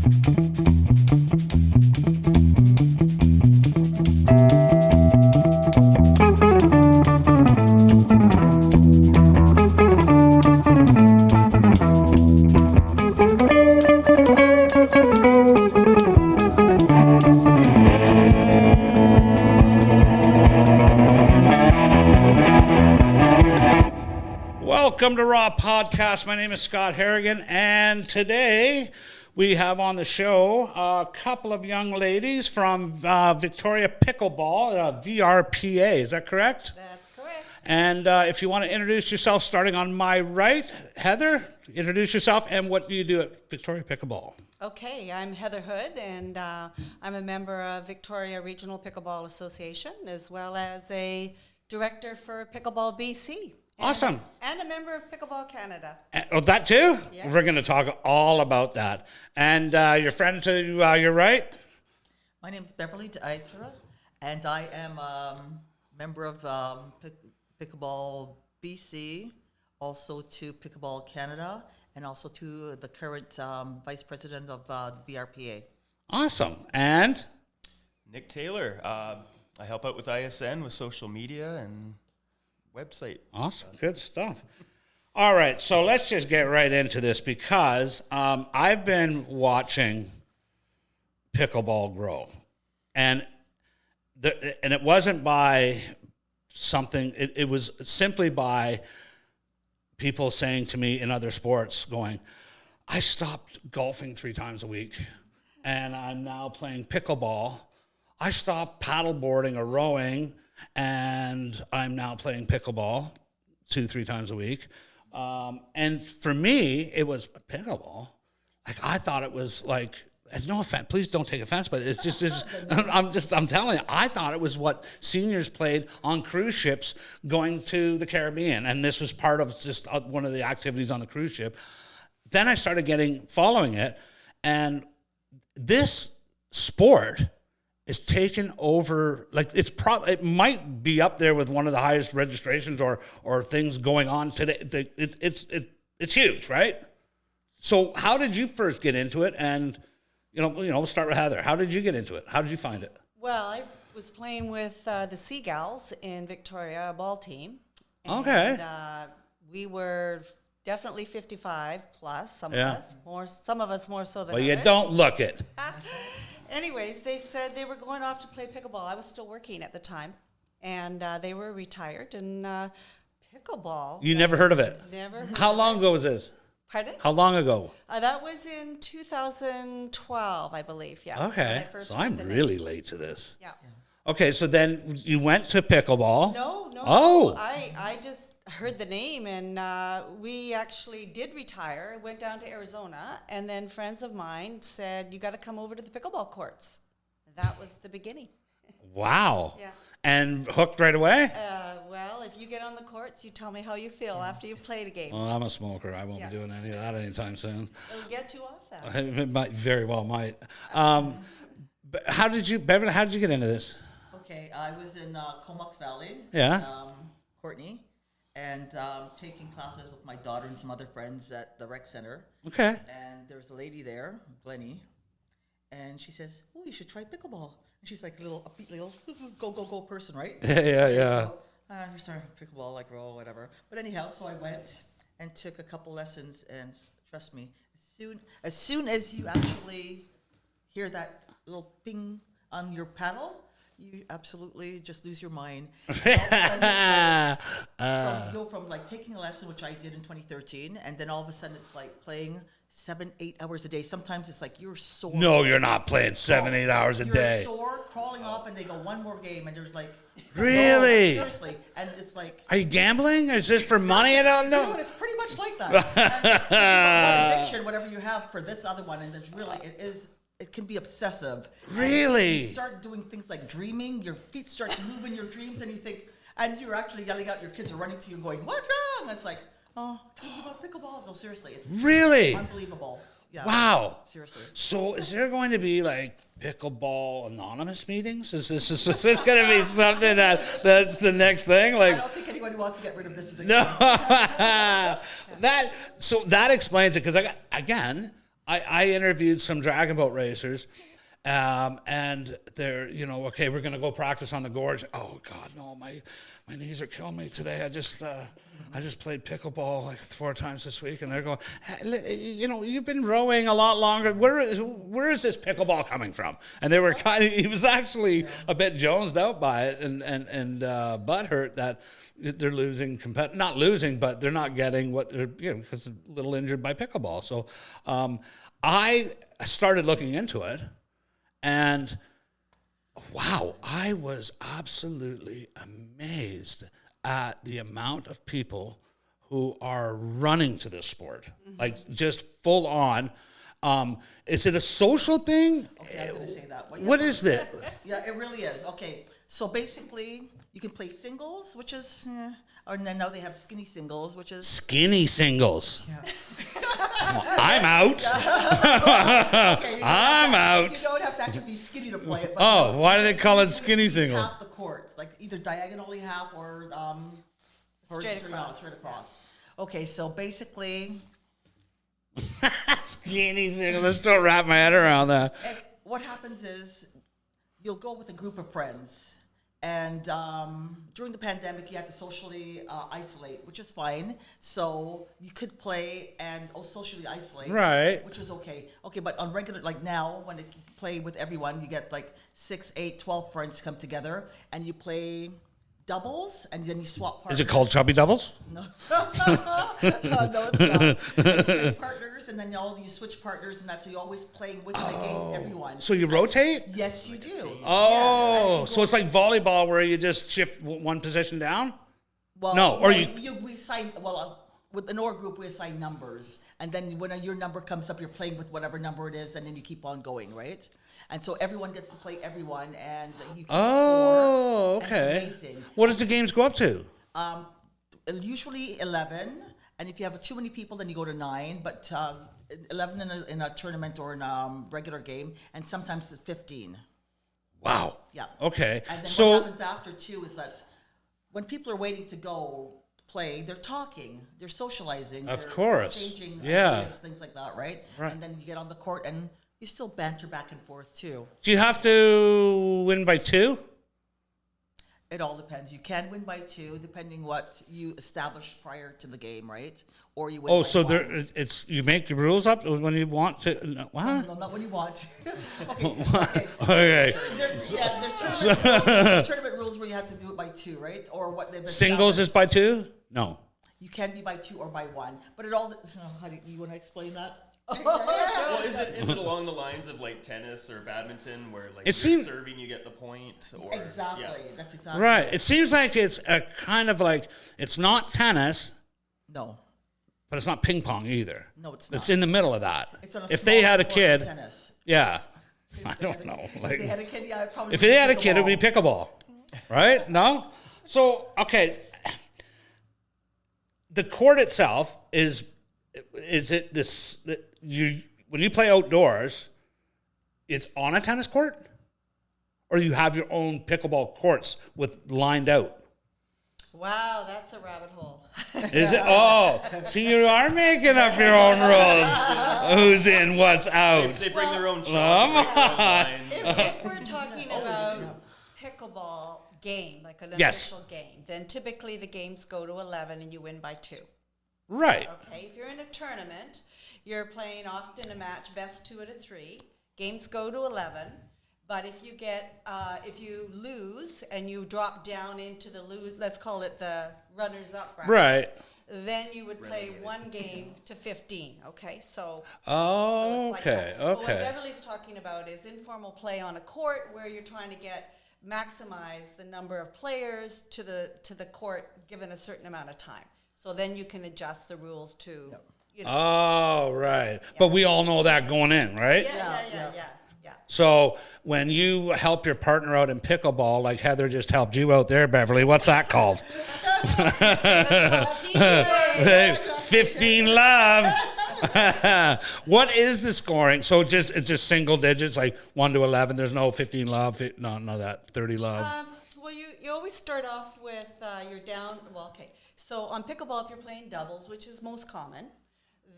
Welcome to RawPodcast. My name is Scott Harrigan, and today we have on the show a couple of young ladies from Victoria Pickleball, VRPA. Is that correct? That's correct. And if you want to introduce yourself, starting on my right, Heather, introduce yourself, and what do you do at Victoria Pickleball? Okay, I'm Heather Hood, and I'm a member of Victoria Regional Pickleball Association, as well as a director for Pickleball BC. Awesome. And a member of Pickleball Canada. Oh, that too? Yeah. We're going to talk all about that. And your friend to your right? My name is Beverly D'Aitra, and I am a member of Pickleball BC, also to Pickleball Canada, and also to the current vice president of the VRPA. Awesome. And? Nick Taylor. I help out with ISN with social media and website. Awesome. Good stuff. All right. So let's just get right into this because I've been watching pickleball grow. And it wasn't by something, it was simply by people saying to me in other sports going, I stopped golfing 3 times a week and I'm now playing pickleball. I stopped paddleboarding or rowing and I'm now playing pickleball 2-3 times a week. And for me, it was pickleball. Like, I thought it was like, and no offense, please don't take offense, but it's just I'm telling you, I thought it was what seniors played on cruise ships going to the Caribbean. And this was part of just one of the activities on the cruise ship. Then I started following it, and this sport is taken over. Like, it might be up there with one of the highest registrations or things going on today. It's huge, right? So how did you first get into it? And we'll start with Heather. How did you get into it? How did you find it? Well, I was playing with the Seagulls in Victoria, a ball team. And, okay. We were definitely 55 plus, some of us more so than well, others. you don't look it. Anyways, they said they were going off to play pickleball. I was still working at the time, and they were retired. And pickleball. You never heard of it? Never heard How of long it. ago was this? Pardon? How long ago? That was in 2012, I believe, yeah. Okay, so I'm really late to this. Yeah. Okay, so then you went to pickleball. No. Oh. I just heard the name, and we actually did retire, went down to Arizona, and then friends of mine said, you got to come over to the pickleball courts. That was the beginning. Wow. Yeah. And hooked right away? Well, if you get on the courts, you tell me how you feel after you've played a game. Well, I'm a smoker. I won't be doing any of that anytime soon. It'll get you off that. It might, very well might. But Beverly, how did you get into this? Okay, I was in Comox Valley. Yeah. Courtney. And taking classes with my daughter and some other friends at the rec center. Okay. And there was a lady there, Glennie, and she says, "Oh, you should try pickleball." And she's like a little upbeat, little go person, right? Yeah. So, I started pickleball, like roll, whatever. But anyhow, so I went and took a couple lessons, and trust me, as soon as you actually hear that little ping on your paddle, you absolutely just lose your mind. Go from like taking a lesson, which I did in 2013, and then all of a sudden it's like playing 7-8 hours a day. Sometimes it's like you're sore. No, you're not playing 7-8 hours a day. You're sore, crawling off, and they go one more game, and there's like really, no, seriously, and it's like, are you gambling? Is this for money? I don't know. No, it's pretty much like that. And one addiction, whatever you have for this other one, and it's really it can be obsessive. Really? You start doing things like dreaming. Your feet start to move in your dreams, and you think, and you're actually yelling out. Your kids are running to you and going, "What's wrong?" And it's like, "Oh, tell me about pickleball." No, seriously, it's really unbelievable. Yeah. Wow. Seriously. So, is there going to be like pickleball anonymous meetings? Is this going to be something that's the next thing? Like, I don't think anyone wants to get rid of this. No. That explains it, because I interviewed some dragon boat racers, and they're, okay, we're going to go practice on the gorge. Oh God, no, my knees are killing me today. I just played pickleball like 4 times this week, and they're going, you've been rowing a lot longer. Where is this pickleball coming from? And they were he was actually a bit jonesed out by it and butthurt that they're losing, not losing, but they're not getting what they're, because they're a little injured by pickleball. So I started looking into it, and wow, I was absolutely amazed at the amount of people who are running to this sport, like just full on. Is it a social thing? Okay, I was going to say that. What is that? Yeah, it really is. Okay, so basically, you can play singles, which is, or then now they have skinny singles, which is... Skinny singles. Yeah. I'm out. Okay, I'm out. You don't have to actually be skinny to play it. But Oh, why do they call it skinny it's single? half the court, like either diagonally half or Straight across. Straight across. Okay, so basically, Skinny single. I still wrap my head around that. what happens is you'll go with a group of friends, and during the pandemic, you had to socially isolate, which is fine. So you could play and socially isolate, Right. Which was okay. Okay, but on regular, like now, when you play with everyone, you get like 6, 8, 12 friends come together, and you play doubles, and then you swap partners. Is it called chubby doubles? No, no, it's not. You play partners, and then you switch partners, and that's so you're always playing with and against everyone. So you rotate? Yes, you do. Oh, Yes. so it's like volleyball where you just shift one position down? Well, No, or we assign, with an OR group, we assign numbers. And then when your number comes up, you're playing with whatever number it is, and then you keep on going, right? And so everyone gets to play everyone, and you can Oh, score. okay. And it's amazing. What does the games go up to? Usually 11, and if you have too many people, then you go to 9, but 11 in a tournament or in a regular game, and sometimes it's 15. Wow. Yeah. Okay. And then So what happens after, too, is that when people are waiting to go play, they're talking, they're socializing. Of they're course. exchanging Yeah. ideas, things like that, right? Right. And then you get on the court, and you still banter back and forth, too. do you have to win by 2? It all depends. You can win by 2, depending what you established prior to the game, right? Or you win Oh, by so 1. you make your rules up when you want to. No, what? No, not when you want. Okay. There's tournament rules where you have to do it by 2, right? Or what they've Singles is established. by 2? No. You can be by 2 or by 1, but it all. How do you want to explain that? Well, is it along the lines of like tennis or badminton, where like It you're seems- serving, you get the point? Or, Exactly. Yeah. That's exactly Right. It seems like it's a kind of like, it's not tennis, No, but it's not ping pong either. no, it's not. It's in the middle of that. It's on a If they smaller had a court kid, than tennis. yeah. I don't know. If Like, they had a kid, yeah, it'd probably if be they had a kid, it would be pickleball. pickleball, right? No? So, okay. The court itself is it this, when you play outdoors, it's on a tennis court? Or you have your own pickleball courts with lined out? Wow, that's a rabbit hole. Is it? Oh, see, you are making up your own rules. Who's in, what's out? They bring their own shot. If we're talking about pickleball game, like an Yes. official game, then typically the games go to 11 and you win by 2. Right. Okay, if you're in a tournament, you're playing often a match best 2 out of 3. Games go to 11, but if you lose and you drop down into let's call it the runners-up bracket, Right. then you would play one game to 15. Okay, so. Oh, So it's like okay, that. But what okay. Beverly's talking about is informal play on a court where you're trying to maximize the number of players to the court given a certain amount of time. So then you can adjust the rules to, Oh, right. But we all know that going in, right? yeah. So when you help your partner out in pickleball, like Heather just helped you out there, Beverly, what's that called? Hey, 15 love. What is the scoring? So it's just single digits, like 1 to 11. There's no 15 love, no that 30 love. Well, you always start off with you're down. Well, okay. So on pickleball, if you're playing doubles, which is most common,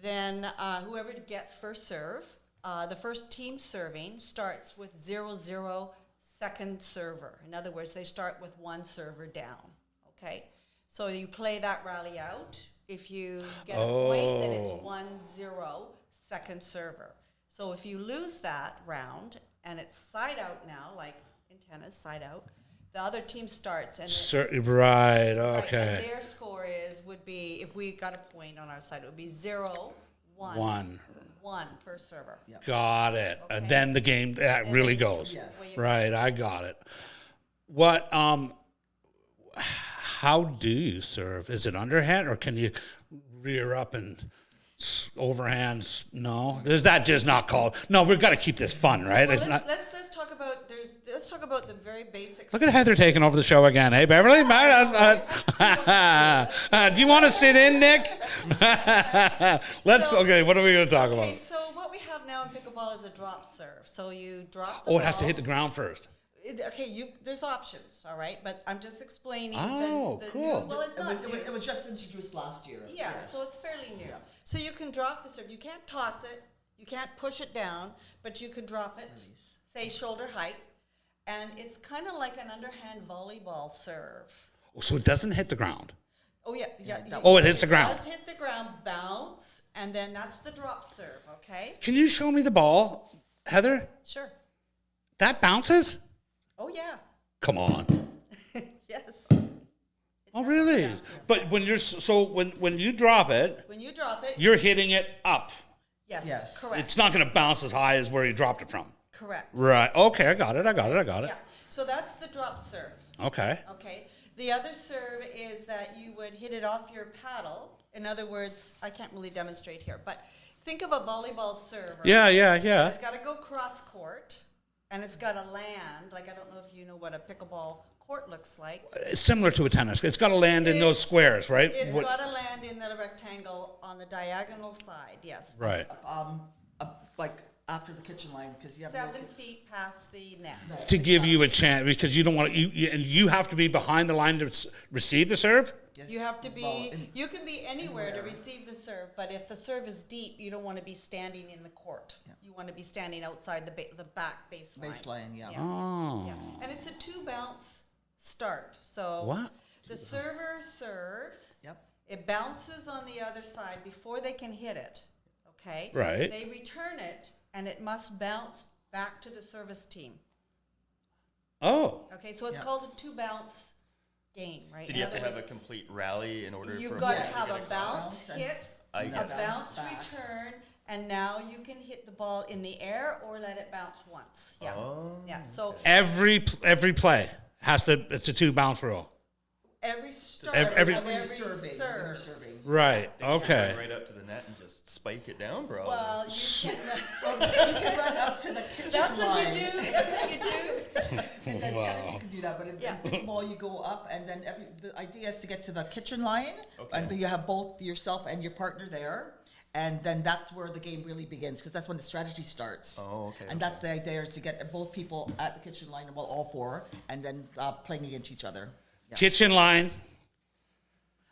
then whoever gets first serve, the first team serving starts with 0-0 second server. In other words, they start with one server down, okay? So you play that rally out. If you get a point, then it's 1-0 second server. So if you lose that round, and it's side out now, like in tennis, side out, the other team starts, and Right, right, okay. and their score would be, if we got a point on our side, it would be 0-1. One first server. Yep. Got it. Okay. And then the game really goes. Yes. Right, I got it. What? How do you serve? Is it underhand, or can you rear up and overhands? No, is that just not called? No, we've got to keep this fun, right? Well, It's let's, not, let's talk about let's talk about the very basics. look at Heather taking over the show again. Hey, Beverly, do you want to sit in, Nick? Let's. So- Okay, what are we going to talk Okay, about? so what we have now in pickleball is a drop serve. So you drop. Oh, it has to hit the ground first. There's options, all right, but I'm just explaining. Oh, the cool. New, well, it's not new. It was just introduced last year. Yeah, Yes. so it's fairly new. Yeah. So you can drop the serve. You can't toss it. You can't push it down, but you can drop it, Release. say shoulder height, and it's kind of like an underhand volleyball serve. Oh, so it doesn't hit the ground. Oh yeah, Oh, it hits the ground. It does hit the ground, bounce, and then that's the drop serve. Okay, Can you show me the ball, Heather? sure. That bounces? Oh yeah, Come on. yes. Oh, really? But when when you drop it, When you drop it, you're hitting it up. yes, Yes. correct, It's not going to bounce as high as where you dropped it from. correct. Right. Okay, I got it. Yeah. So that's the drop serve. Okay. Okay. The other serve is that you would hit it off your paddle. In other words, I can't really demonstrate here, but think of a volleyball serve. right? Yeah. It's got to go cross court, and it's got to land. Like, I don't know if you know what a pickleball court looks like. It's similar to a tennis. It's got to land in those squares, right? It's What- got to land in the rectangle on the diagonal side. Yes. Right. Like after the kitchen line, because you have 7 feet past the net. To give you a chance, because you don't want to, and you have to be behind the line to receive the serve. Yes. You have to Well, be, you can be anywhere to receive the serve, but if the serve is deep, you don't want to be standing in the court. Yeah. You want to be standing outside the back baseline. Baseline, yeah. Oh. Yeah. And it's a 2-bounce start. So What? the server serves, Yep. it bounces on the other side before they can hit it. Okay? Right. They return it, and it must bounce back to the service team. Oh. Okay, so it's Yeah. called a 2-bounce game, right? Did you have In to other have a complete rally in order You've for got to Yes. have a Bounce bounce and- hit, I a get it. bounce back. return, and now you can hit the ball in the air or let it bounce once. Yeah. Oh, Yeah. So Every play has to. It's a 2-bounce rule. every start every- of When you're every serving, when you're serve. serving. Right. They can Okay. run right up to the net and just spike it down, bro. Well, you can, You can run up to the kitchen that's what line. you do. That's what you do. In tennis, you can do that, but in Yeah. pickleball, you go up, and then the idea is to get to the kitchen line, Okay. and you have both yourself and your partner there, and then that's where the game really begins, because that's when the strategy starts. Oh, okay, And that's the idea, is to get both people at the kitchen line, well, all four, and then playing against each other. Yeah. Kitchen line,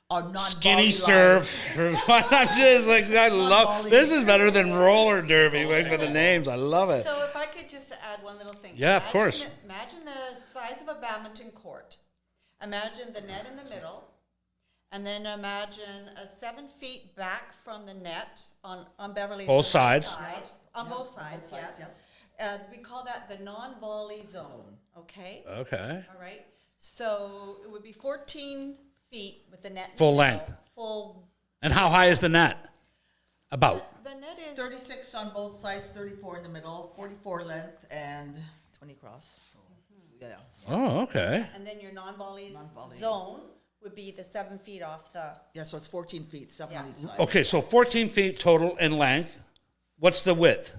Or non-volley skinny line. serve. I'm just like, I love. Non-volley. This is better than roller derby. Wait for the names. I love it. So if I could just add one little thing. Yeah, of course. Imagine the size of a badminton court. Imagine the net in the middle. And then imagine 7 feet back from the net on Beverly's Both side, sides. On Yeah, both on sides, both sides, yes. We call that the non-volley zone. Okay? Okay. All right. So it would be 14 feet with the net in Full the middle. length. Full. And how high is the net? About. The net is 36 on both sides, 34 in the middle, 44 length, and 20 across. Yeah. Oh, okay. And then your non-volley Non-volley. zone would be the 7 feet off the. Yeah, so it's 14 feet, 7 on Yeah. each side. Okay, so 14 feet total in length. What's the width?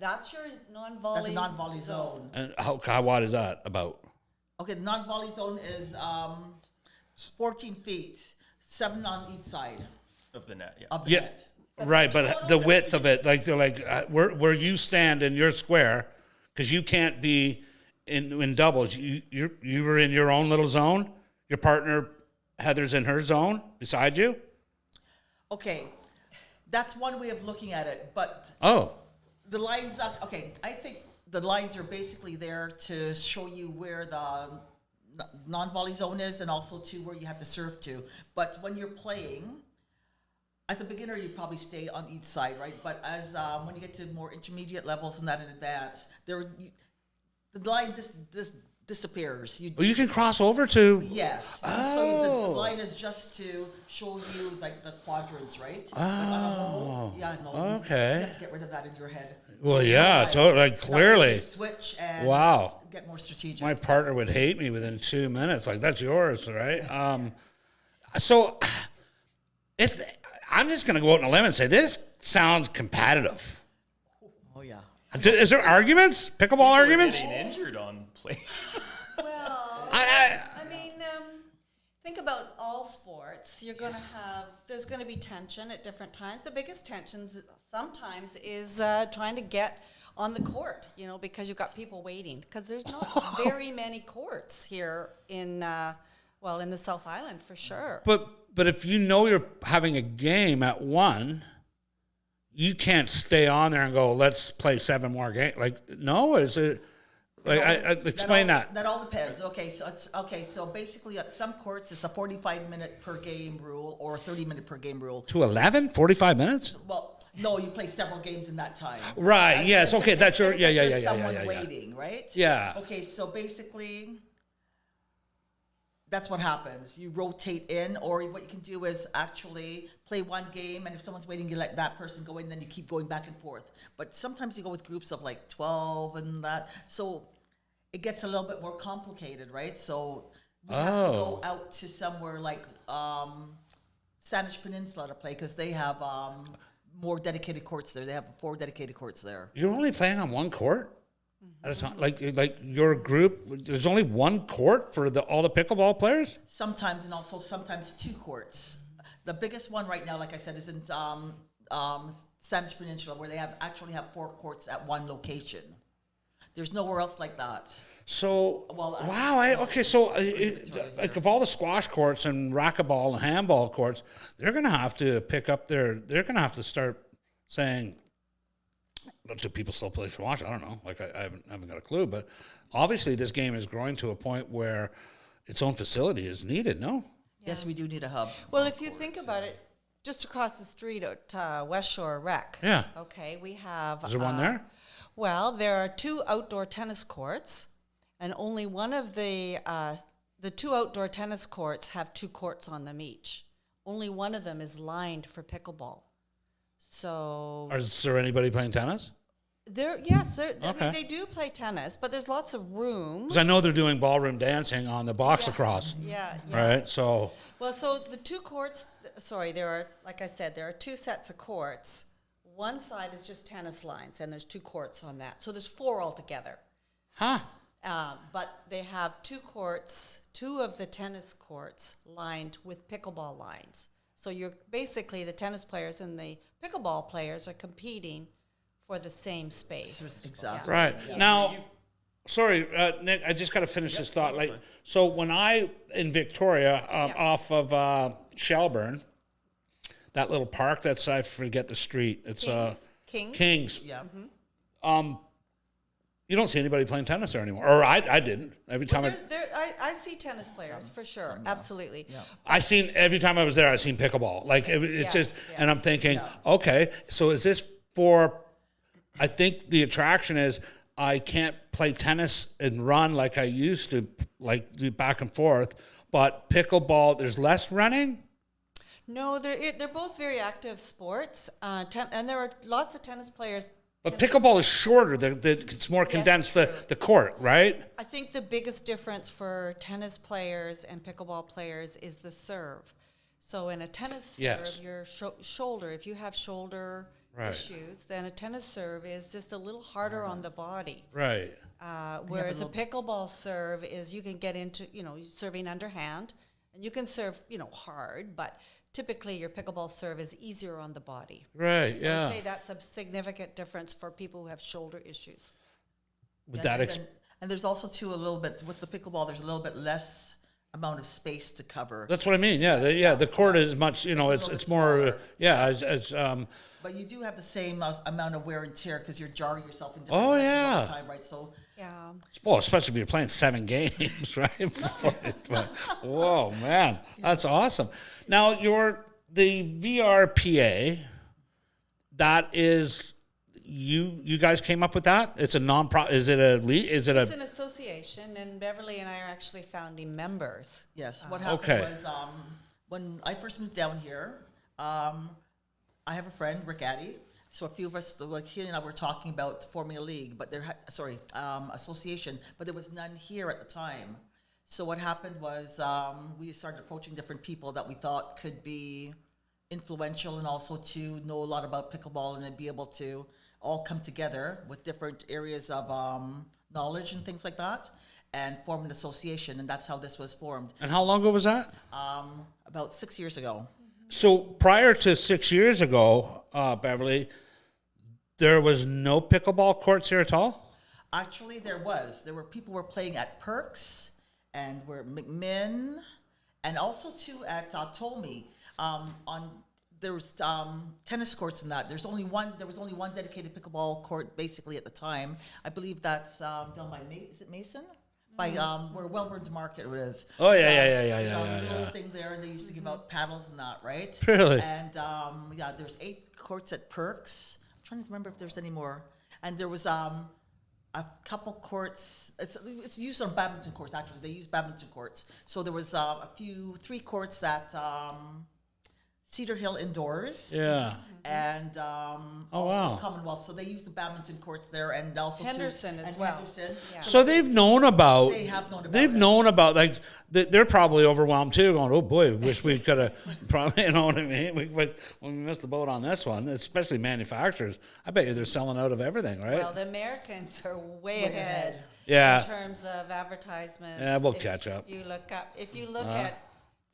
That's your non-volley. That's a non-volley zone. And how wide is that about? Okay, the non-volley zone is 14 feet, 7 on each side of the net, yeah. of the Yeah, net. right. But the width of it, like where you stand in your square, because you can't be in doubles. You were in your own little zone. Your partner Heather's in her zone beside you. Okay, That's one way of looking at it, but Oh, the lines, okay, I think the lines are basically there to show you where the non-volley zone is and also to where you have to serve to. But when you're playing, as a beginner, you probably stay on each side, right? But as when you get to more intermediate levels and that in advance, the line disappears. well, you can cross over to. Yes. Oh. So the line is just to show you like the quadrants, right? Oh. Yeah, no. Okay. You have to get rid of that in your head. Well, yeah, Right. totally. Like, So that way you clearly. can switch and Wow. get more strategic. My partner would hate me within 2 minutes. Like, that's yours, right? So, if I'm just going to go out on a limb and say this sounds competitive. Oh yeah. Is there arguments? Pickleball People are arguments? getting injured on plays. Well, I- I mean, think about all sports. You're going to there's going to be tension at different times. The biggest tensions sometimes is trying to get on the court, because you've got people waiting. Because there's not very many courts here in the South Island for sure. But if you know you're having a game at 1, you can't stay on there and go, let's play 7 more games. Like, no, is it? Like, explain that. That all depends. Okay, so basically at some courts it's a 45-minute per game rule or a 30-minute per game rule. To 11? 45 minutes? Well, no, you play several games in that time. Right, yes, okay, that's your, yeah. There's someone waiting, right? Yeah. Okay, so basically that's what happens. You rotate in, or what you can do is actually play one game, and if someone's waiting, you let that person go in, then you keep going back and forth. But sometimes you go with groups of like 12 and that. So it gets a little bit more complicated, right? So we have to go out to somewhere like Sandwich Peninsula to play because they have more dedicated courts there. They have 4 dedicated courts there. You're only playing on one court at a time? Like your group, there's only one court for all the pickleball players? Sometimes, and also sometimes 2 courts. The biggest one right now, like I said, is in Sandwich Peninsula, where they actually have 4 courts at one location. There's nowhere else like that. So, Well, okay, so like of all the squash courts and racquetball and handball courts, they're going to have to they're going to have to start saying, do people still play squash? I don't know. Like, I haven't got a clue, but obviously this game is growing to a point where its own facility is needed, no? Yes, we do need a hub. Well, if you think about it, just across the street at West Shore Rec. Yeah. Okay, we have. Is there one there? Well, there are 2 outdoor tennis courts, and only one of the 2 outdoor tennis courts have 2 courts on them each. Only one of them is lined for pickleball. So Is there anybody playing tennis? I mean, they do play tennis, but there's lots of room. Because I know they're doing ballroom dancing on the box lacrosse. Yeah. Right, so Well, so the 2 courts, there are, like I said, there are 2 sets of courts. One side is just tennis lines, and there's 2 courts on that. So there's 4 altogether. But they have 2 courts, 2 of the tennis courts lined with pickleball lines. So you're basically, the tennis players and the pickleball players are competing for the same space. Exactly. right now. Sorry, Nick. I just got to finish this thought. Like, so when I in Victoria, off of Shelburne, that little park that's I forget the street. It's Kings. Yeah. You don't see anybody playing tennis there anymore, or I didn't. Every time I see tennis players for sure, absolutely. Yeah. every time I was there, I seen pickleball. Like it's just, and I'm thinking, Yeah. okay, so is this for? I think the attraction is I can't play tennis and run like I used to, like do back and forth. But pickleball, there's less running. No, they're both very active sports, and there are lots of tennis players. But pickleball is shorter. It's more condensed, true. the court, right? I think the biggest difference for tennis players and pickleball players is the serve. So in a tennis serve, your shoulder, if you have shoulder issues, then a tennis serve is just a little harder on the body. Right. Whereas a pickleball serve is you can get into, serving underhand, and you can serve, hard, but typically your pickleball serve is easier on the body. Right, yeah. I'd say that's a significant difference for people who have shoulder issues. With Yeah, that and there's also too a little bit with the pickleball. There's a little bit less amount of space to cover. That's what I mean. Yeah, the court is much. You know, It's a it's little more. bit Yeah, But you do have the same amount of wear and tear because you're jarring yourself in different Oh, directions all yeah. the time, right? So Yeah. well, especially if you're playing 7 games, right? But, whoa, man, that's awesome. Now the VRPA. That is. You guys came up with that? It's a non-profit. Is it a? Is it It's a? an association, and Beverly and I are actually founding members. yes, what happened Okay. was when I first moved down here, I have a friend, Rick Addy. So a few of us, like he and I, were talking about forming a league, but association, but there was none here at the time. So what happened was we started approaching different people that we thought could be influential and also to know a lot about pickleball and then be able to all come together with different areas of knowledge and things like that and form an association. And that's how this was formed And how long ago was that? about 6 years ago. So prior to 6 years ago, Beverly, there was no pickleball courts here at all? Actually, there were people were playing at Perks and were McMinn and also too at Tolme. There was tennis courts in that. There was only one dedicated pickleball court basically at the time. I believe that's down by is it Mason? By where Wellburn's Market is. Oh, yeah. There's a little thing there, and they used to give out paddles and that, right? Really? And there's 8 courts at Perks. I'm trying to remember if there's any more. And there was a couple courts. It's used on badminton courts. Actually, they use badminton courts. So there was 3 courts at Cedar Hill indoors. Yeah. And also wow. Commonwealth. So they use the badminton courts there, and also Henderson as and well. Henderson. Yeah. So they've known about. They have known about They've it. known about they're probably overwhelmed too. Going, oh boy, wish we could have. Probably, you know what I mean. We missed the boat on this one, especially manufacturers. I bet you they're selling out of everything, right? Well, the Americans are way ahead. Yeah. In terms of advertisements. Yeah, we'll catch up. If you look at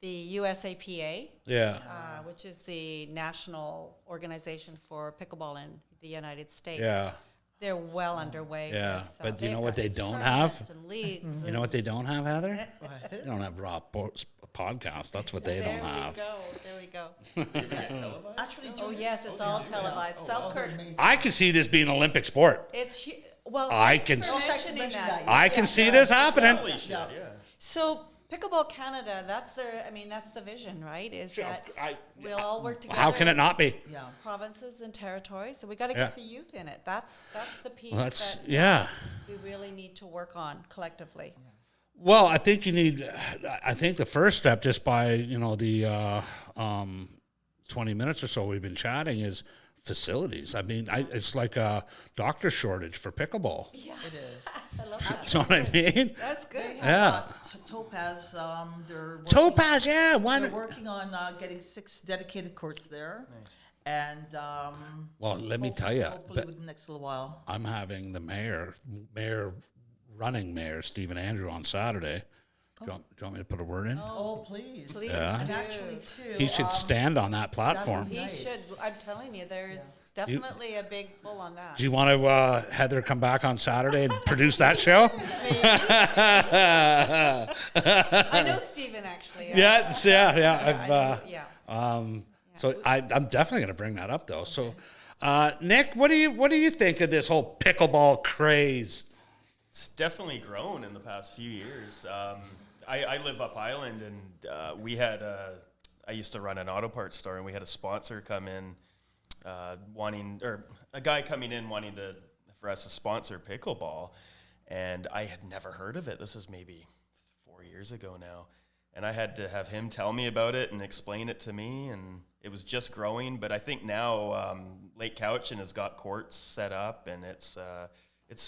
the USAPA, Yeah. which is the national organization for pickleball in the United States. Yeah. They're well underway. Yeah, with, but you they've know what got they don't tournaments have? And leagues. You know what they don't have, Heather? They don't have RawPodcast. That's what they don't have. There we go. Actually, Oh yes, it's all televised. Selkirk. I can see this being an Olympic sport. It's well. I thanks can for s- mentioning that. I can see this happening. Totally should, yeah. So Pickleball Canada, that's the vision, right? Is that we'll all work together. How can it as not be? Yeah. provinces and territories? So we got to Yeah. get the youth in it. That's the piece Well, that's that yeah. we really need to work on collectively. Well, I think you need. I think the first step, just by the 20 minutes or so we've been chatting, is facilities. I mean, it's like a doctor shortage for pickleball. Yeah, It is. I love that. You know what I mean? That's good. Yeah. Topaz, they're working, Topaz, yeah. Why they're not? working on getting 6 dedicated courts there, and Well, let me tell you, hopefully within the next little while. I'm having the running mayor, Stephen Andrew, on Saturday. Do you want me to put a word in? Oh, please. Please Yeah. And do. actually, too, He should stand on that platform. be He Nice. should. I'm telling you, there's definitely a big pull on that. Do you want to, Heather, come back on Saturday and produce that show? I know Stephen actually. Yeah. Yeah. So I'm definitely going to bring that up, though. So, Nick, what do you think of this whole pickleball craze? It's definitely grown in the past few years. I live up island, and we had I used to run an auto parts store, and we had a sponsor come in a guy coming in wanting for us to sponsor pickleball, and I had never heard of it. This is maybe 4 years ago now, and I had to have him tell me about it and explain it to me, and it was just growing. But I think now Lake Cowichan has got courts set up, and it's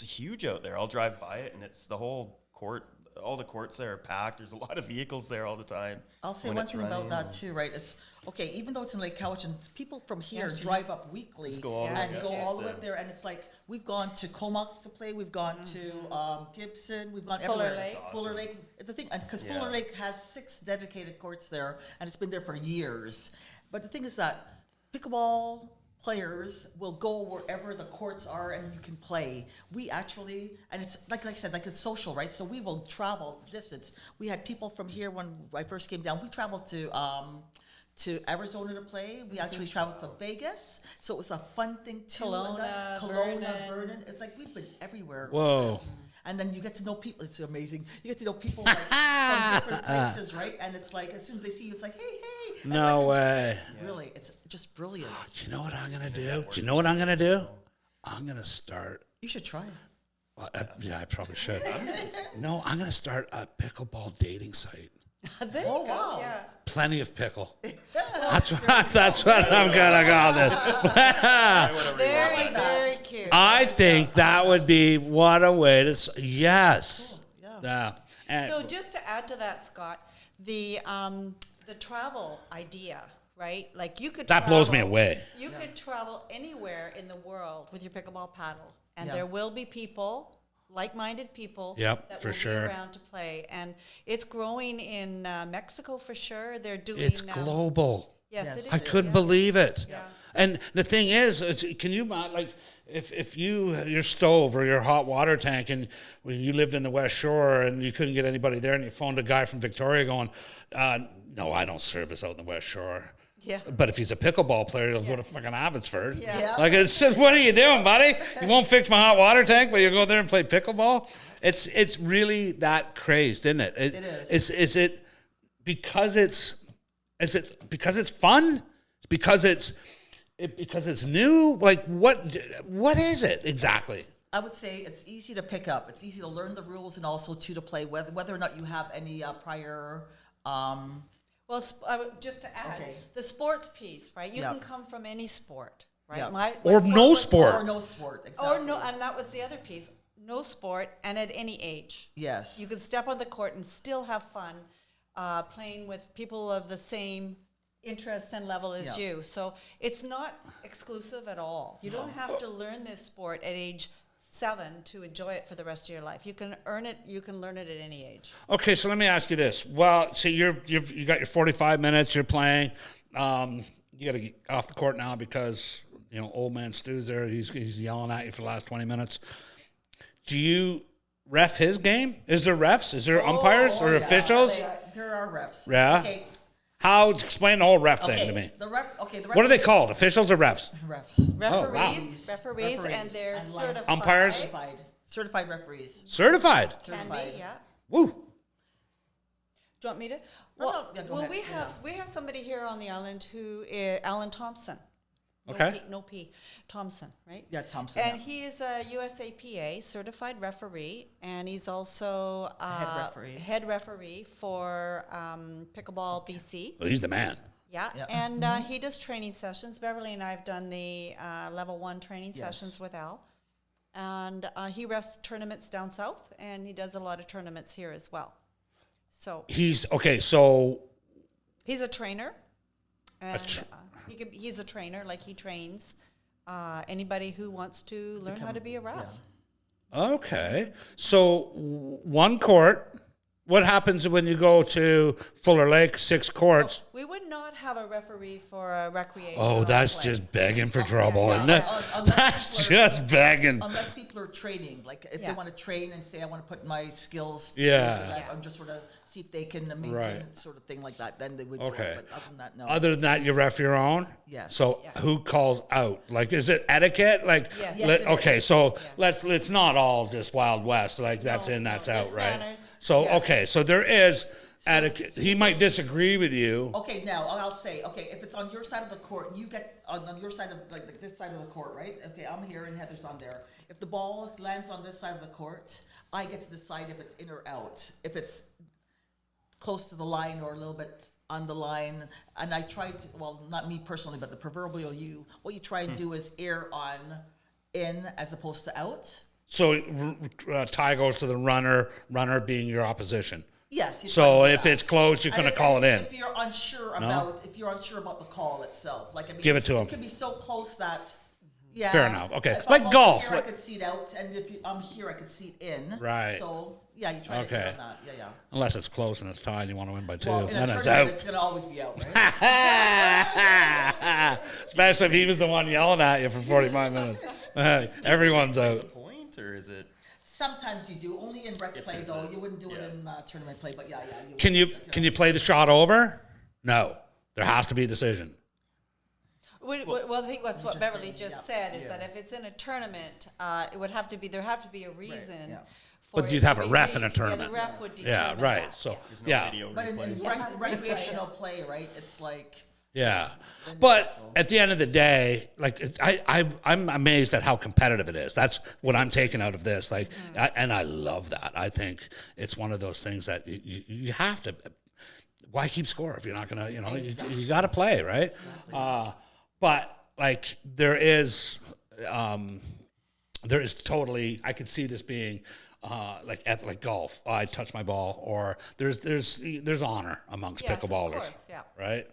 huge out there. I'll drive by it, and it's the whole court. All the courts there are packed. There's a lot of vehicles there all the time. I'll say when one it's thing about running. that too, right? It's okay, even though it's in Lake Cowichan, people from here drive up weekly Just go all the way and up go to all the way Houston. up there, and it's like we've gone to Comox to play, we've gone to Gibson, we've gone Fuller everywhere. Lake. Fuller Lake. The thing, because Yeah. Fuller Lake has 6 dedicated courts there, and it's been there for years. But the thing is that pickleball players will go wherever the courts are and you can play. We actually, and it's like I said, like it's social, right? So we will travel distance. We had people from here when I first came down. We traveled to Arizona to play. We actually traveled to Vegas. So it was a fun thing too. Kelowna, Vernon. It's like we've been everywhere. Whoa. with this. And then you get to know people. It's amazing. You get to know people like from different places, right? And it's like as soon as they see you, it's like, hey. And No it's like, way. Really, it's just brilliant. Do you know what I'm gonna do? Do you know what I'm gonna do? I'm gonna start. You should try. Well, yeah, I probably should. No, I'm gonna start a pickleball dating site. There Oh, you go. wow. Yeah. Plenty of pickle. That's what I'm gonna call this. Very cute. I think that would be what a way to. Yes. Cool, Yeah. And So just to add to that, Scott, the travel idea, right? Like you could that blows me travel- away. You could travel anywhere in the world with your pickleball paddle, and Yeah. there will be people, like-minded people, Yep, that for will sure. be around to play. And it's growing in Mexico for sure. They're doing. It's global. Yes, Yes. it is. I couldn't yeah. believe it. Yeah. And the thing is, can you like if your stove or your hot water tank and when you lived in the West Shore and you couldn't get anybody there and you phoned a guy from Victoria going, no, I don't service out in the West Shore. Yeah. But if he's a pickleball player, he'll go to fucking Abbotsford. Yeah. Yeah. Like it's just, what are you doing, buddy? You won't fix my hot water tank, but you go there and play pickleball. It's really that crazed, isn't it? It is. Is it because it's fun? Because it's new? Like what is it exactly? I would say it's easy to pick up. It's easy to learn the rules and also to play whether or not you have any prior. Well, just to add, Okay. the sports piece, right? You Yeah. can come from any sport, right? Yeah. My Or no was- sport. Or no sport, exactly. Or no, and that was the other piece. No sport, and at any age. Yes. You could step on the court and still have fun playing with people of the same interest and level as Yeah. you. So it's not exclusive at all. You don't have to learn this sport at age 7 to enjoy it for the rest of your life. You can earn it. You can learn it at any age. Okay, so let me ask you this. Well, so you got your 45 minutes. You're playing. You got to get off the court now because old man Stu's there. He's yelling at you for the last 20 minutes. Do you ref his game? Is there refs? Is there umpires or Yeah, officials? there are refs. Yeah. Okay. How explain the whole ref thing Okay. to me? The ref. Okay. The ref. What are they called? Officials or refs? Refs. Referees, and they're and certified. Umpires? Certified referees. Certified. Can Certified. be, yeah. Woo. Do you want me to? No, Well, no, yeah, go well, ahead. we have somebody here on the island who is Alan Thompson. Okay. No P. Thompson, right? Yeah, Thompson. And yeah. he is a USAPA certified referee, and he's also head referee for Pickleball BC. Well, he's the man. Yeah, Yeah. and he does training sessions. Beverly and I have done the level 1 training Yes. sessions with Al. And he refs tournaments down south, and he does a lot of tournaments here as well. So He's okay. So he's a trainer, and tr- he's a trainer. Like he trains anybody who wants to learn how to be a ref. yeah. okay. So one court. What happens when you go to Fuller Lake? 6 courts. We would not have a referee for a recreation. Oh, that's just begging for trouble, isn't it? Unless That's people are- just begging. Unless people are training, like if Yeah. they want to train and say, I want to put my skills to Yeah. use, Yeah. I'm just sort of see if they can maintain Right. it, sort of thing like that, then they would Okay. do it. But other than that, no. Other than that, you ref your own. Yes. So Yeah. who calls out? Like, is it etiquette? Like, Yes. Yes, it okay, is. so let's not all just Wild West. Like that's No, in, that's no, out, there's right? manners. So Yeah. okay, so there is etiquette. He might disagree with you. Okay, now I'll say, okay, if it's on your side of the court, you get on your side of like this side of the court, right? Okay, I'm here and Heather's on there. If the ball lands on this side of the court, I get to decide if it's in or out. If it's close to the line or a little bit on the line, and I try to, well, not me personally, but the proverbial you, what you try and do is err on in as opposed to out. So tie goes to the runner being your opposition. Yes. you So try to do if that. it's close, you're And going to call it in. If you're unsure about the call itself, like I mean, Give it to 'em. It can be so close that Yeah. Fair enough. Okay. If Like I'm over golf. Here, I could seat out, and if I'm here, I could seat in. Right. So yeah, you try to Okay. hit on that. Yeah. Unless it's close and it's tied, you want to win by 2. Well, in a Then it's tournament, out. it's gonna always be out, right? Especially if he was the one yelling at you for 45 minutes. Everyone's out. Point, or is it? Sometimes you do. Only in rec play, there's though. a- You wouldn't do it yeah. in tournament play, but yeah. Can you play the shot over? No. There has to be a decision. Well, I think that's what just Beverly saying, just yeah. said, is that if it's in a tournament, it would have to be, there have to be a reason. yeah. for But it you'd to have a be ref in a reached. tournament. Yeah, the ref would Yeah, determine right. that, So, yeah. There's no yeah. video But in replay. recreational play, right? It's like Yeah. But at the end of the day, like I'm amazed at how competitive it is. That's what I'm taking out of this. Like, and I love that. I think it's one of those things that you have to. Why keep score if you're not gonna? You got to play, right? But like there is totally. I could see this being. Like golf, I touch my ball, or there's honor amongst Yes, of pickleballers, course, yeah. right?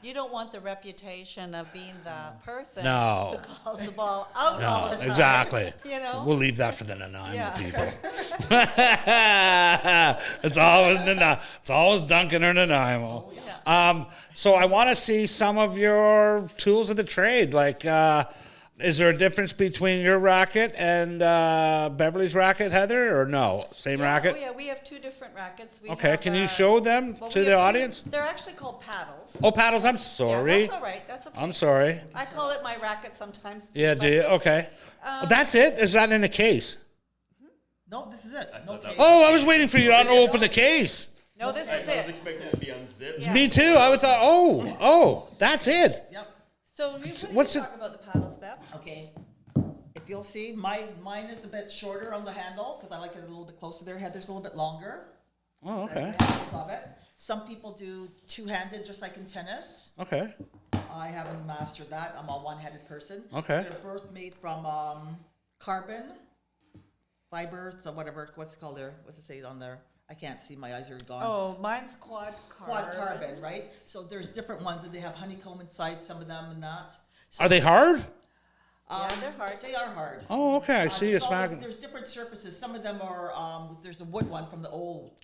You don't want the reputation of being the person No. who calls the ball out all the No, time. exactly. You know? We'll leave that for the Nanaimo Yeah. people. It's always It's always Duncan or Nanaimo. So I want to see some of your tools of the trade. Like, is there a difference between your racket and Beverly's racket, Heather, or no? Same racket? Oh, yeah, we have 2 different rackets. We Okay, have, can you show them well, to we the have audience? They're actually called paddles. Oh, paddles, I'm Yeah, sorry. that's all right. That's okay. I'm sorry. I call it my racket sometimes. Too, Yeah, but- do you? Okay. Well, that's it? Is that in the case? no, this is it. No thought that case. Oh, I was waiting for you to open the case. No, this is I was it. expecting it to be unzipped. Yeah. Me too. I thought, oh, that's it. Yep. So we want What's to it- talk about the paddles, Bev. Okay. If you'll see, mine is a bit shorter on the handle because I like it a little bit closer there. Heather's a little bit longer. Oh, okay. The handles of it. Some people do 2-handed, just like in tennis. Okay. I haven't mastered that. I'm a one-handed person. Okay. They're both made from carbon fiber, so whatever. What's it called there? What's it say on there? I can't see. My eyes are gone. Oh, mine's quad Carbon, right? So there's different ones, and they have honeycomb inside some of them and that. So, Are they hard? Yeah, they're hard. They are hard. Oh, okay. I see you There's smacking. there's different surfaces. Some of them are. There's a wood one from the old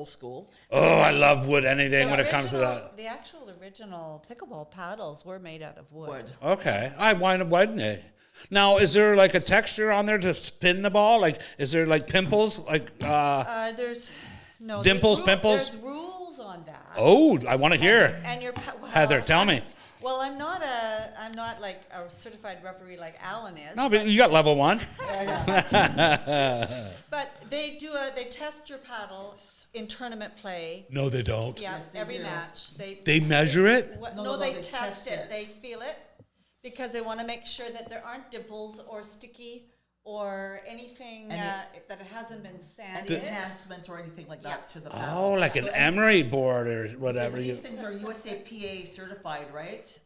school. Oh, I love wood. Anything when it comes to original- that. The actual original pickleball paddles were made out of wood. Wood. Okay. Why wouldn't they? Now, is there like a texture on there to spin the ball? Like, is there like pimples? Like, There's no Dimples, there's pimples? There's rules on that. oh, I want to hear. And your Heather, tell me. Well, I'm not like a certified referee like Alan is. No, but you got level 1. But they test your paddle in tournament play. No, they don't. Yeah, Yes, they every do. match They measure it? No, they test test it. it. They feel it because they want to make sure that there aren't dimples or sticky or anything that it hasn't been Any sanded. enhancement or anything like that Yeah. to the paddle. Oh, like an So emery board or whatever. these things are USAPA certified, right?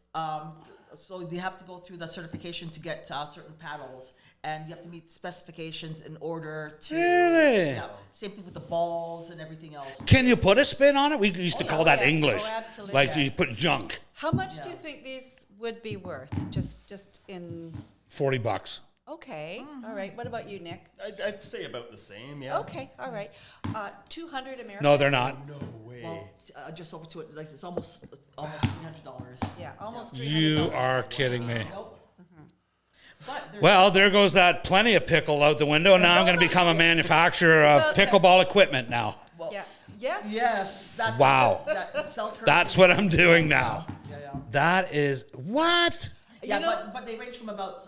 So you have to go through the certification to get certain paddles, and you have to meet specifications in order to. Really? Yeah. Same thing with the balls and everything else. Can you put a spin on it? We used to call that yes. English. Oh, absolutely. Like you put junk. How much do Yeah. you think these would be worth? Just in. $40. Okay. All right. What about you, Nick? I'd say about the same, yeah. Okay. All right. 200 American. No, they're not. No way. Well, just over to it, like it's almost $300. Yeah, almost $300. You are kidding me. Nope. But there's Well, there goes that plenty of pickle out the window. Now I'm going to become a manufacturer of pickleball equipment now. Yeah. Yes. yes, that's Wow. That cell That's what I'm doing now. Yeah. That is what? Yeah, You know- but they range from about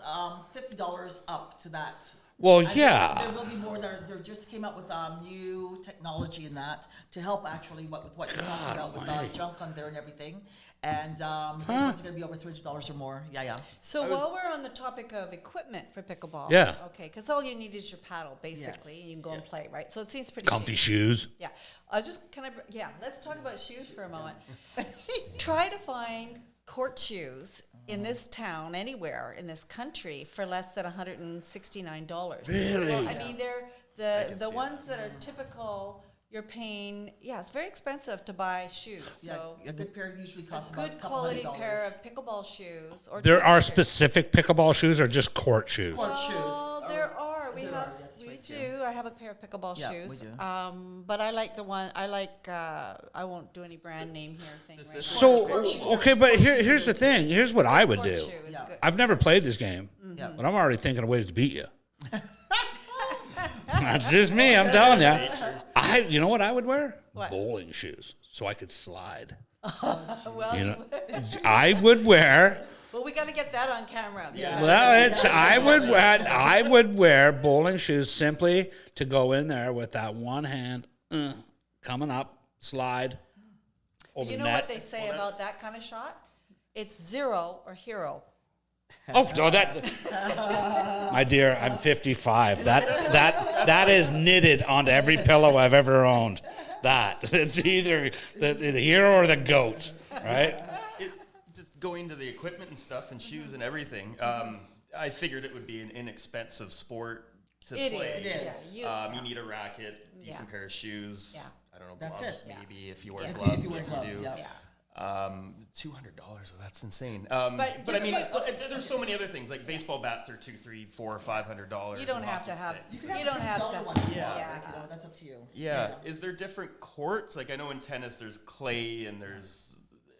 $50 up to that. Well, And yeah. There will be more. There just came out with new technology in that to help actually with what you're talking about with junk on there and everything. And those ones are going to be over $300 or more. Yeah. So while we're on the topic of equipment for pickleball, Yeah. okay, because all you need is your paddle basically, Yes. and you can go and play, right? So it seems pretty Comfy cheap. shoes. Yeah, let's talk about shoes for a moment. Try to find court shoes in this town, anywhere in this country, for less than $169. Really? Well, I mean, they're can the see ones that are typical, you're paying, it's very expensive to buy shoes. Yeah, So a good pair usually a costs about good a couple quality $100. pair of pickleball shoes or There are tennis shoes. specific pickleball shoes or just court shoes? Court shoes. Well, there are. We There have. are, that's We right, do. yeah. I have a pair of pickleball Yeah, we shoes. do. But I like the one. I like. I won't do any brand name here. Thing right now. So, okay, but here's the thing. Here's what I would Court do. shoe is Yeah. good. I've never played this game, Yeah. but I'm already thinking of ways to beat you. That's just me, I'm telling you. You know what I would wear? What? Bowling shoes, so I could slide. Well, You know, I would wear. well, we got to get that on camera. Yeah. because- Well, I would wear bowling shoes simply to go in there with that one hand coming up, slide over You the know net. what they say about that kind of shot? It's zero or hero. Oh, no, that, my dear, I'm 55. That is knitted onto every pillow I've ever owned. That it's either the hero or the goat, right? Just going to the equipment and stuff and shoes and everything. I figured it would be an inexpensive sport to It play. is. It is. Yeah, You need a racket, decent pair of shoes. Yeah. I don't know, That's gloves it. maybe if you wear Yeah. gloves. If you wear gloves, do. yeah. yeah. $200. That's insane. But But I just mean, what- there's so many other things like baseball bats are $200, $300, $400, $500. You don't and have to hockey have. sticks. You don't have to. $50 one if you Yeah. want, like, you know, that's up to you. Yeah. Is there different courts? Like I know in tennis there's clay and there's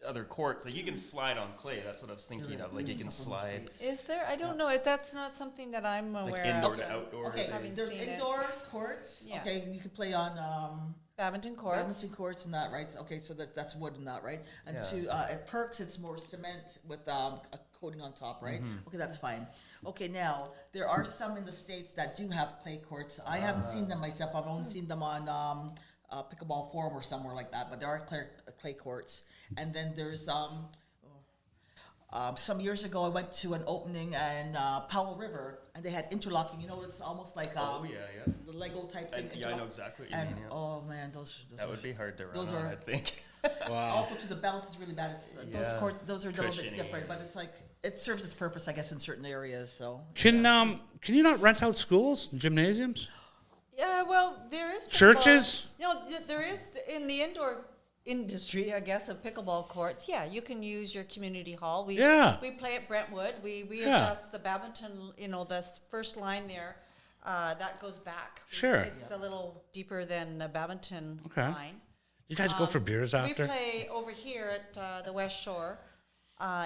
other courts. Like you can slide on clay. That's what I was thinking of. Like you can slide Is there? I don't know. If that's not something that I'm aware like indoor of. to outdoor. Okay, Having there's seen it. indoor courts. Yeah. Okay, you can play on Badminton courts. badminton courts and that, right? So, okay, so that's wood and that, right? And Yeah. at Perks, it's more cement with a coating on top, right? Mm-hmm. Okay, that's fine. Okay, now there are some in the States that do have clay courts. I haven't seen them myself. I've only seen them on Pickleball Forum or somewhere like that. But there are clay courts, and then there's some years ago, I went to an opening in Powell River, and they had interlocking. You know, it's almost like Oh yeah. the Lego type thing. Yeah, I know interlock. exactly what you And mean. Yeah. oh man, those That would be hard to run those on, are- I think. Wow. also to the bounce is really bad. It's, Yeah. those are a little bit Cushiony. different, but it's like it serves its purpose, I guess, in certain areas. So Can you not rent out schools, gymnasiums? Yeah, well, there is pickleball- Churches? You know, there is in the indoor industry, I guess, of pickleball courts. Yeah, you can use your community hall. We play at Brentwood. We Yeah. adjust the badminton. You know, the first line there, that goes back. Sure. It's a little deeper than the badminton Okay. line. You guys go for beers after? We play over here at the West Shore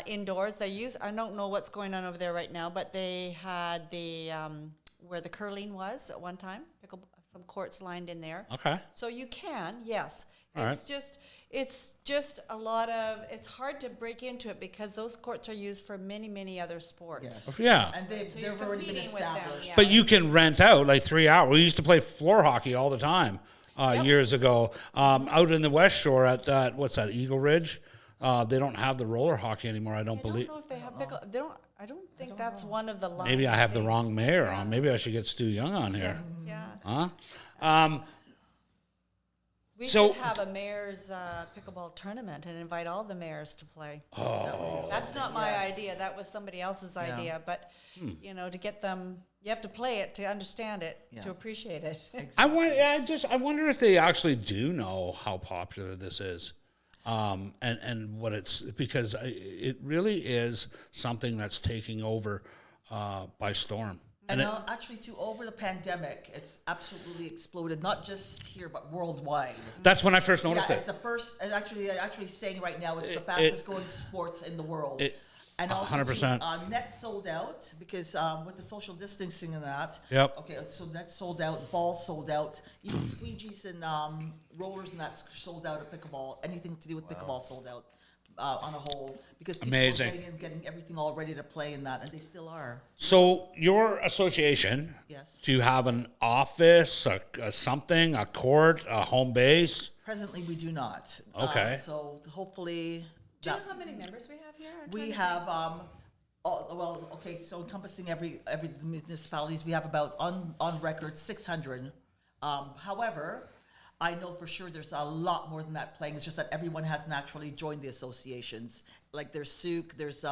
indoors. I don't know what's going on over there right now, but they had the where the curling was at one time. Some courts lined in there. Okay. So you can, yes. All It's just a lot of. It's hard to break into it because those courts are used for many, many other sports. yes, Yeah. and they've So you're already been competing with them, established. yeah. But you can rent out like 3 hours. We used to play floor hockey all the time years ago. Out in the West Shore at what's that, Eagle Ridge? They don't have the roller hockey anymore, I don't I believe. don't know if they have pickle. They don't. I don't think that's one of the. Maybe I have the things. wrong mayor on. Maybe I should get Stu Young on here. Yeah. Huh? We So- should have a mayor's pickleball tournament and invite all the mayors to play. Oh. That's not my idea. That was somebody else's idea. But you know, to get them, you have to play it to understand it, Yeah. to appreciate it. I wonder if they actually do know how popular this is. And what it's because it really is something that's taking over by storm. And now, actually, too, over the pandemic, it's absolutely exploded. Not just here, but worldwide. That's when I first Yeah, noticed it's it. the first. And actually saying right now, it's the fastest growing sports in the world. And also, 100%. net sold out because with the social distancing and that. Yep. Okay, so net sold out, balls sold out, even squeegees and rollers and that's sold out at pickleball. Anything to do with pickleball sold out on a whole because people Amazing. were getting in, getting everything all ready to play and that, and they still are. So your association, Yes. do you have an office, a something, a court, a home base? Presently, we do not. Okay. So hopefully, Do you know how many members we have here? I'm we trying to have okay. So encompassing every municipalities, we have about on record 600. However, I know for sure there's a lot more than that playing. It's just that everyone hasn't actually joined the associations. Like there's Souk, there's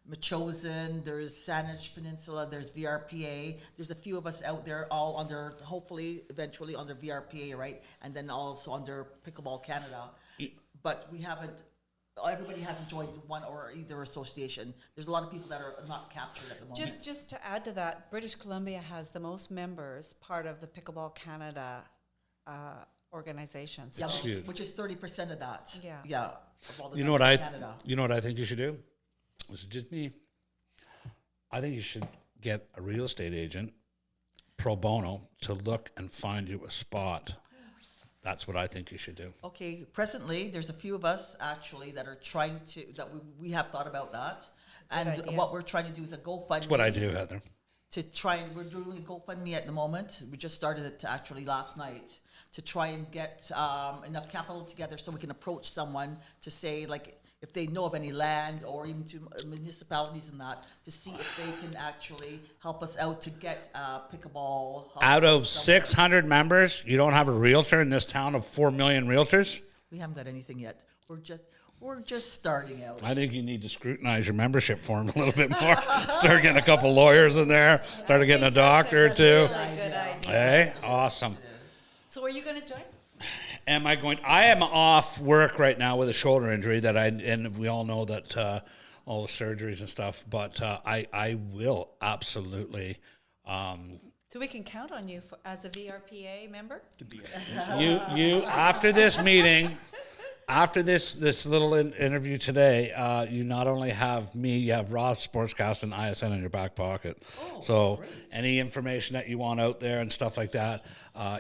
Machosen, there's Saanich Peninsula, there's VRPA. There's a few of us out there, all under, hopefully, eventually under VRPA, right? And then also under Pickleball Canada. But we haven't, everybody hasn't joined one or either association. There's a lot of people that are not captured at the moment. Just to add to that, British Columbia has the most members, part of the Pickleball Canada organization. So Yeah, huge. which is 30% of that. Yeah. Yeah. Of all the You know what members in Canada. you know what I think you should do? This is just me. I think you should get a real estate agent pro bono to look and find you a spot. That's what I think you should do. Okay, presently, there's a few of us actually that are trying to, that we have thought about that. And idea. what we're trying to do is a GoFundMe. That's what I do, Heather. To try and, we're doing a GoFundMe at the moment. We just started it actually last night to try and get enough capital together so we can approach someone to say, like, if they know of any land or even to municipalities and that, to see if they can actually help us out to get pickleball. Out of somewhere. 600 members, you don't have a realtor in this town of 4 million realtors? We haven't got anything yet. We're just starting out. I think you need to scrutinize your membership form a little bit more. Start getting a couple lawyers in there. Start getting a doctor or two. Really good idea. Hey, awesome. So are you going to join? Am I going? I am off work right now with a shoulder injury and we all know that all the surgeries and stuff. But I will absolutely. So we can count on you as a VRPA member? You after this meeting, after this little interview today, you not only have me, you have RawPodcast and ISN in your back pocket. So great. any information that you want out there and stuff like that,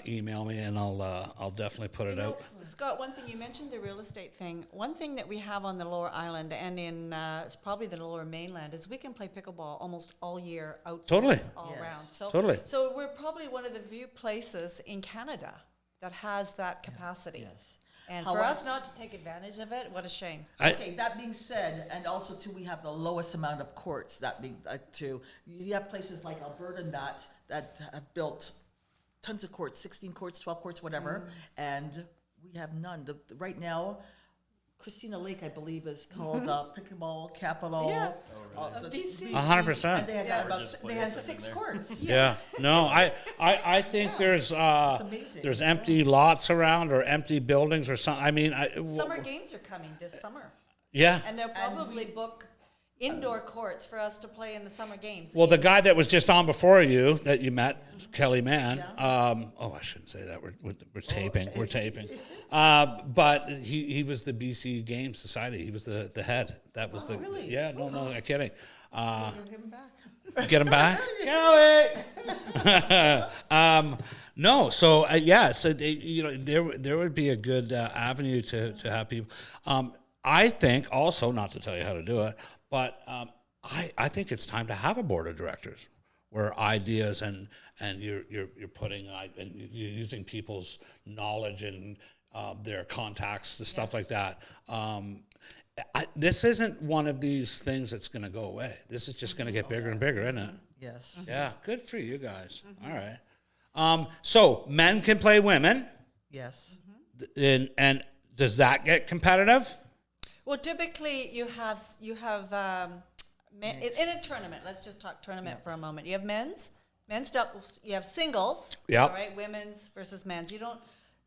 email me and I'll definitely put it out. Scott, one thing, you mentioned the real estate thing. One thing that we have on the Lower Island and in it's probably the Lower Mainland is we can play pickleball almost all year outdoors, Totally. all Yes. around. So, Totally. So we're probably one of the few places in Canada that has that capacity. Yes. And for However- us not to take advantage of it, what a shame. Okay, that being said, and also too, we have the lowest amount of courts. That being too, you have places like Alberta and that have built tons of courts, 16 courts, 12 courts, whatever, and we have none. Right now, Christina Lake, I believe, is called Pickleball Capital. Yeah. The BC. 100%. And they had Yeah. about We're just they had placing 6 in there. courts. Yeah, no, I think there's amazing. there's empty lots around or empty buildings or something. I mean, Summer games are coming this summer. yeah. And they'll probably book indoor courts for us to play in the summer games. Well, the guy that was just on before you that you met, Kelly Mann. Yeah. I shouldn't say that. We're taping. We're taping. But he was the BC Game Society. He was the head. That was really? Yeah. No, I'm kidding. Give him back. Get him back, Kelly. No, so so there would be a good avenue to have people. I think also, not to tell you how to do it, but I think it's time to have a board of directors where ideas and you're putting and you're using people's knowledge and their contacts, the stuff like that. This isn't one of these things that's going to go away. This is just going to get bigger and bigger, isn't it? Yes. Yeah, good for you guys. All right. So men can play women, Yes. and does that get competitive? Well, typically you have in a tournament. Let's just talk tournament for a moment. You have men's doubles. You have singles. Yep. All right, women's versus men's. You don't.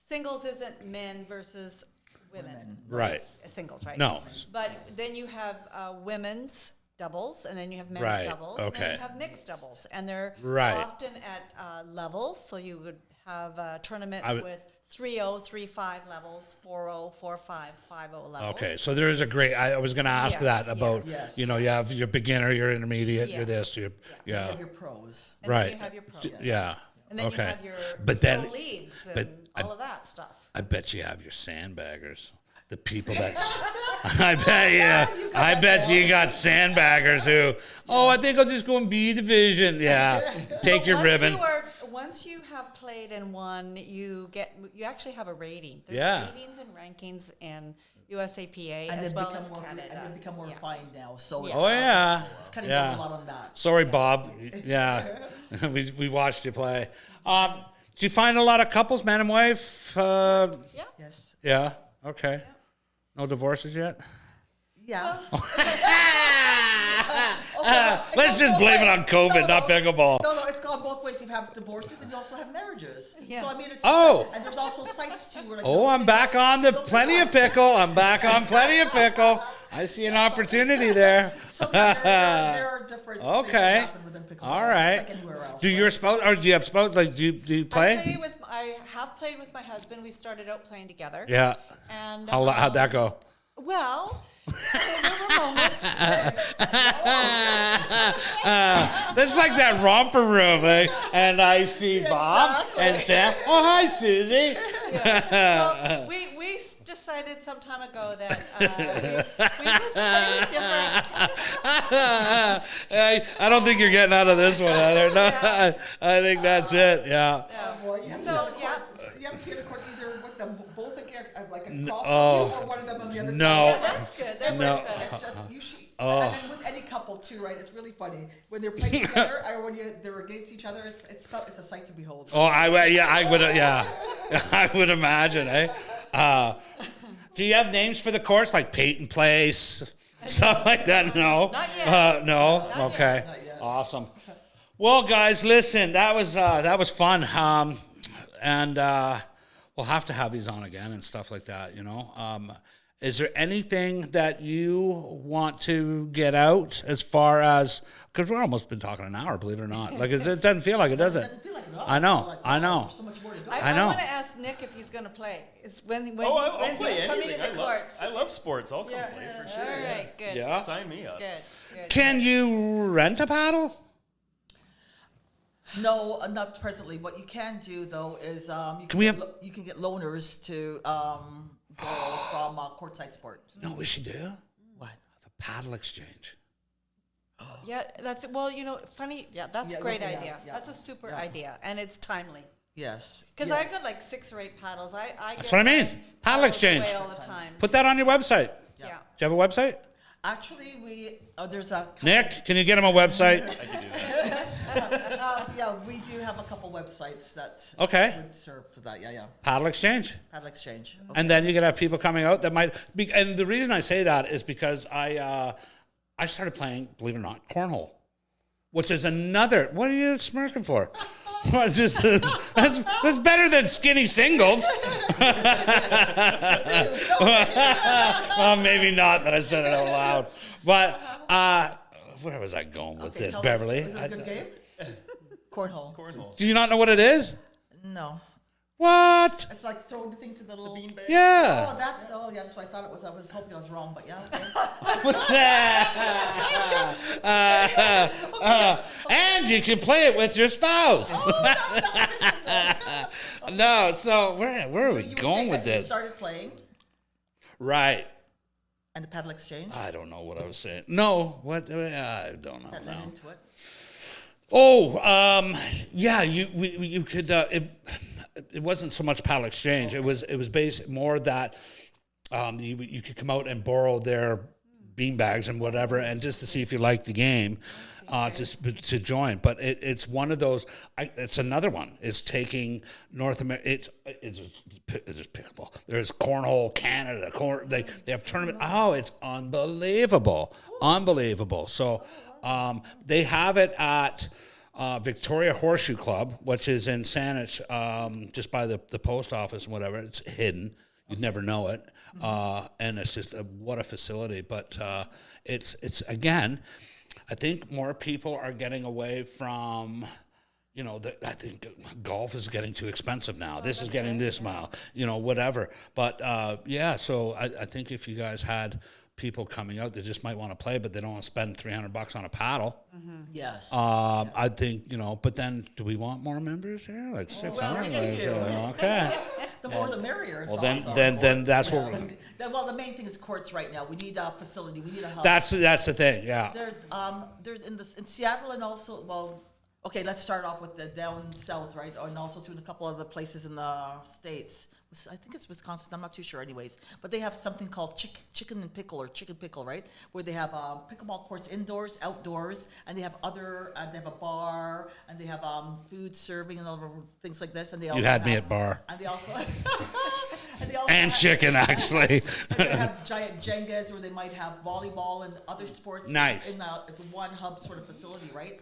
Singles isn't men versus women. Right. Singles, right? No. But then you have women's doubles, and then you have men's Right, doubles, and then okay. you have mixed doubles, and they're Right. often at levels. So you would have tournaments I would- with 3-0, 3-5 levels, 4-0, 4-5, 5-0 levels. Okay, so there is a great. I was going to ask Yes, that about. yes. You have your beginner, your intermediate, Yeah. your this, your You yeah. have your pros. And Right. then you have your pros. Yeah. And then okay. you have your But then- pro leagues and but all of that stuff. I bet you have your sandbaggers. The people that's, I bet you got sandbaggers who, I think I'll just go in B division. Yeah, take your ribbon. Once you have played and won, you actually have a rating. There's Yeah. ratings and rankings in USAPA And as then well become as more Canada. and then become more Yeah. refined now. So Yeah. Oh yeah, it's cutting yeah. down a lot on that. Sorry, Bob. Yeah, we watched you play. Do you find a lot of couples, man and wife? Yeah. Yes. Yeah. Okay. No divorces yet. Yeah. Let's just blame it on COVID, not pickleball. No, it's gone both ways. You have divorces and you also have marriages. Yeah. So I mean, it's Oh. and there's also sites too. Where, like, Oh, I'm back on the Plenty of Pickle. I'm back on Plenty of Pickle. I see an opportunity there. So there are different things Okay. that happen within pickleball. All right. Like anywhere else. Do your spouse, or do you have spouse? Like, do you play? I have played with my husband. We started out playing together. Yeah. And How'd that go? Well, there were moments. That's like that romper room, eh? And I see Bob and Sam. Oh, hi, Susie. Well, we decided some time ago that we would play different. I don't think you're getting out of this one either. No, I think that's it. Yeah. Well, you have to So, get a court. You have to get a court either with them both again, like across oh. you, or one of them on the other No. side. Yeah, that's good. That No. works out. It's just usually, Oh. and then with any couple too, right? It's really funny when they're playing together or when they're against each other. It's a sight to behold. Oh, I would imagine, eh? Do you have names for the course, like Peyton Place, stuff like that? No, Not yet. no. Not Okay, Not yet. awesome. Well, guys, listen, that was fun, and we'll have to have these on again and stuff like that. You know, is there anything that you want to get out as far as, because we've almost been talking an hour, believe it or not. Like it doesn't feel like it, does It it? doesn't feel like it at all. I know, Like, I know. There's so much more to go. I know. want to ask Nick if he's going to play. It's when I'll he's play coming anything. to the courts. I love sports. I'll come Yeah. play for All sure. right. Good. Yeah. Sign me up. Good. Can you rent a paddle? No, not presently. What you can do though is you can get loaners to go from courtside sport. You know what we should do? What? Have a paddle exchange. Yeah, funny. Yeah, that's Yeah, a great okay, yeah, idea. yeah. That's a super Yeah. idea, and it's timely. Yes. Because yes. I've got like 6 or 8 paddles. I That's what I mean. Paddle paddles exchange. away all the time. Put that on your website. Yeah. Do you have a website? Actually, there's a couple, Nick, can you get him a website? I can do that. yeah, we do have a couple websites that Okay. would serve for that. Yeah. Paddle exchange. Paddle exchange. Okay. And then you could have people coming out that might be, and the reason I say that is because I started playing, believe it or not, cornhole, which is another, what are you smirking for? Well, that's better than skinny singles. Well, maybe not that I said it out loud. But where was I going with this, tell us, Beverly? is it a good game? Cornhole. Cornhole. Do you not know what it is? No. What? It's like throwing the thing to the little beanbag? Yeah. yeah, that's what I thought it was. I was hoping I was wrong, but yeah. Okay. And you can play it with your spouse. No, so where are we You were going saying with that you this? started playing Right. and the paddle exchange. I don't know what I was saying. No, what? I don't know. That led No. into it. Oh, yeah. You could. It wasn't so much paddle exchange. Okay. It was based more that you could come out and borrow their beanbags and whatever, and just to see if you like the game, to join. But it's one of those. It's another one. Is taking North America. It's pickleball. There's Cornhole Canada. They have tournament. Oh, it's unbelievable, unbelievable. So they have it at Victoria Horseshoe Club, which is in Saanich, just by the post office and whatever. It's hidden. You'd never know it. And it's just what a facility. But it's again, I think more people are getting away from, I think golf is getting too expensive now. This is getting this mile, whatever. But so I think if you guys had people coming out, they just might want to play, but they don't want to spend $300 on a paddle. Yes. I think, but then do we want more members here? Like 600? we do. Okay. The more the merrier. It's Well, then awesome. that's what Well, the main thing is courts right now. We need a facility. We need a hub. that's the thing. Yeah. There's in Seattle and also okay. Let's start off with the down south, right, and also to a couple other places in the States. I think it's Wisconsin. I'm not too sure, anyways. But they have something called chicken and pickle or chicken pickle, right? Where they have pickleball courts indoors, outdoors, and they have they have a bar, and they have food serving and other things like this. And they also You had me have- at bar. And they also And, they also And have- chicken, actually. And they have giant Jengas, or they might have volleyball and other sports. Nice. It's one hub sort of facility, right?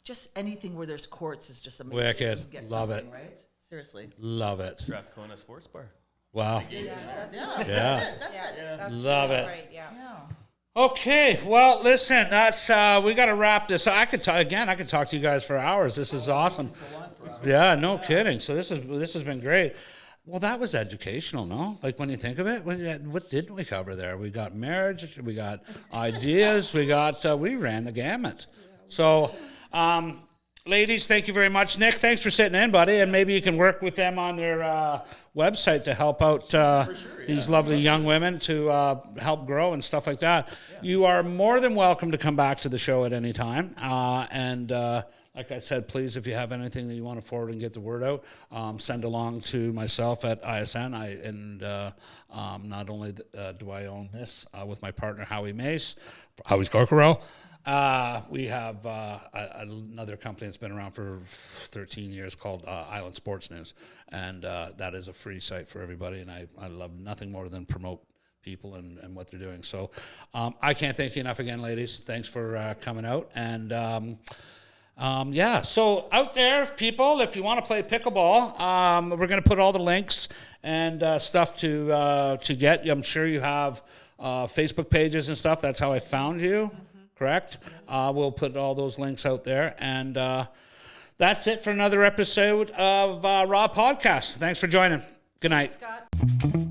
Just anything where there's courts is just amazing. Wicked. You get Love something, it. Right? Seriously. Love it. Strathcona Sports Bar. Wow. Yeah. Yeah. That's it. That's Love really it. Right, yeah. Yeah. Okay, well, listen, that's we got to wrap this. I could talk again. I could talk to you guys for hours. This is awesome. Go on forever. Yeah, no kidding. So this has been great. Well, that was educational, no? Like when you think of it, what didn't we cover there? We got marriage, we got ideas, we ran the gamut. So, ladies, thank you very much. Nick, thanks for sitting in, buddy, and maybe you can work with them on their website to help out these lovely young women to help grow and stuff like that. Yeah. You are more than welcome to come back to the show at any time, and like I said, please, if you have anything that you want to forward and get the word out, send along to myself at ISN. Not only do I own this with my partner, Howie Scarcarell, we have another company that's been around for 13 years called Island Sports News, and that is a free site for everybody, and I love nothing more than promote people and what they're doing. So I can't thank you enough again, ladies. Thanks for coming out, and so out there, people, if you want to play pickleball, we're going to put all the links and stuff to get. I'm sure you have Facebook pages and stuff. That's how I found you, correct? Yes. We'll put all those links out there. And that's it for another episode of Raw Podcast. Thanks for joining. Good night. Scott.